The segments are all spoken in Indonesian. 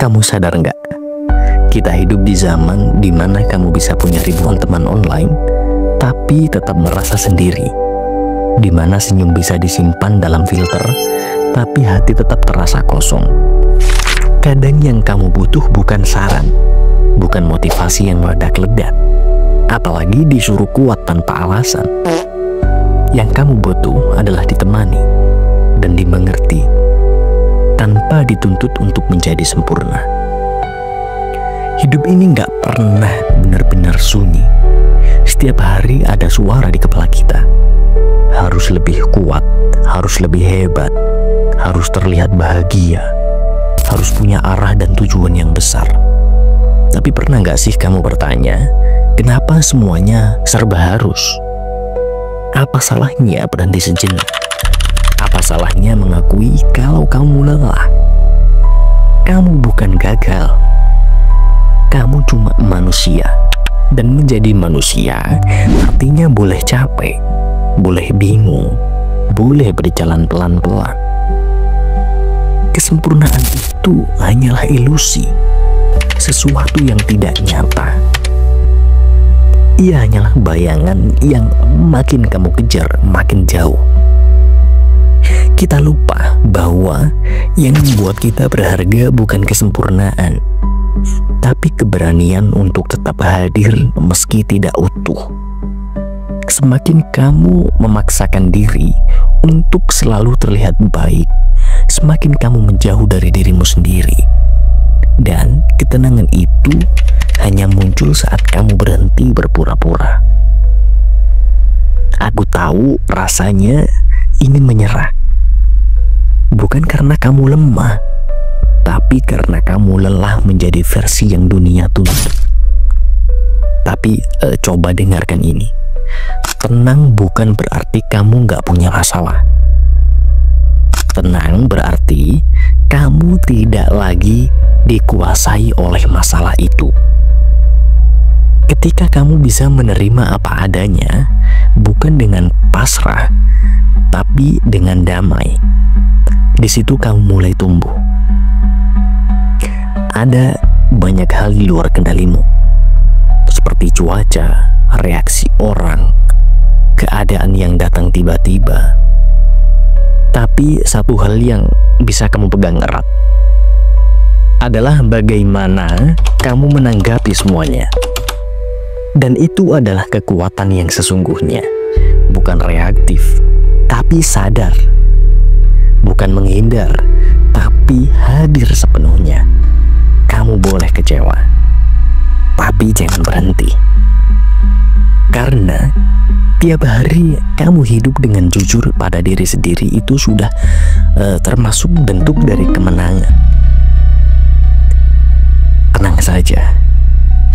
Kamu sadar nggak? Kita hidup di zaman dimana kamu bisa punya ribuan teman online, tapi tetap merasa sendiri. Dimana senyum bisa disimpan dalam filter, tapi hati tetap terasa kosong. Kadang yang kamu butuh bukan saran, bukan motivasi yang meledak-ledak, apalagi disuruh kuat tanpa alasan. Yang kamu butuh adalah ditemani dan dimengerti, tanpa dituntut untuk menjadi sempurna. Hidup ini nggak pernah benar-benar sunyi. Setiap hari ada suara di kepala kita. Harus lebih kuat, harus lebih hebat, harus terlihat bahagia, harus punya arah dan tujuan yang besar. Tapi pernah nggak sih kamu bertanya, kenapa semuanya serba harus? Apa salahnya berhenti sejenak? Apa salahnya mengakui kalau kamu lelah? Kamu bukan gagal. Kamu cuma manusia. Dan menjadi manusia artinya boleh capek, boleh bingung, boleh berjalan pelan-pelan. Kesempurnaan itu hanyalah ilusi, sesuatu yang tidak nyata. Ia hanyalah bayangan yang makin kamu kejar makin jauh. Kita lupa bahwa yang membuat kita berharga bukan kesempurnaan, tapi keberanian untuk tetap hadir meski tidak utuh. Semakin kamu memaksakan diri untuk selalu terlihat baik, semakin kamu menjauh dari dirimu sendiri. Dan ketenangan itu hanya muncul saat kamu berhenti berpura-pura. Aku tahu rasanya ingin menyerah. Bukan karena kamu lemah, tapi karena kamu lelah menjadi versi yang dunia tuntut. Tapi coba dengarkan ini. Tenang bukan berarti kamu nggak punya masalah. Tenang berarti kamu tidak lagi dikuasai oleh masalah itu. Ketika kamu bisa menerima apa adanya, bukan dengan pasrah, tapi dengan damai, di situ kamu mulai tumbuh. Ada banyak hal di luar kendalimu, seperti cuaca, reaksi orang, keadaan yang datang tiba-tiba. Tapi satu hal yang bisa kamu pegang erat adalah bagaimana kamu menanggapi semuanya. Dan itu adalah kekuatan yang sesungguhnya, bukan reaktif, tapi sadar. Bukan menghindar, tapi hadir sepenuhnya. Kamu boleh kecewa, tapi jangan berhenti. Karena tiap hari kamu hidup dengan jujur pada diri sendiri itu sudah termasuk bentuk dari kemenangan. Tenang saja,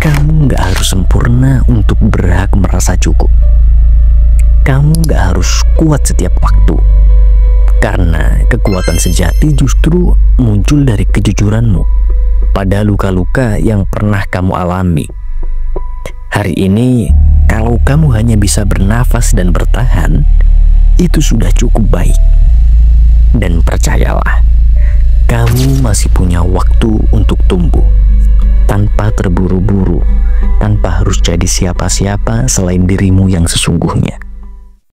kamu nggak harus sempurna untuk berhak merasa cukup. Kamu nggak harus kuat setiap waktu. Karena kekuatan sejati justru muncul dari kejujuranmu pada luka-luka yang pernah kamu alami. Hari ini, kalau kamu hanya bisa bernafas dan bertahan, itu sudah cukup baik. Dan percayalah, kamu masih punya waktu untuk tumbuh, tanpa terburu-buru, tanpa harus jadi siapa-siapa selain dirimu yang sesungguhnya.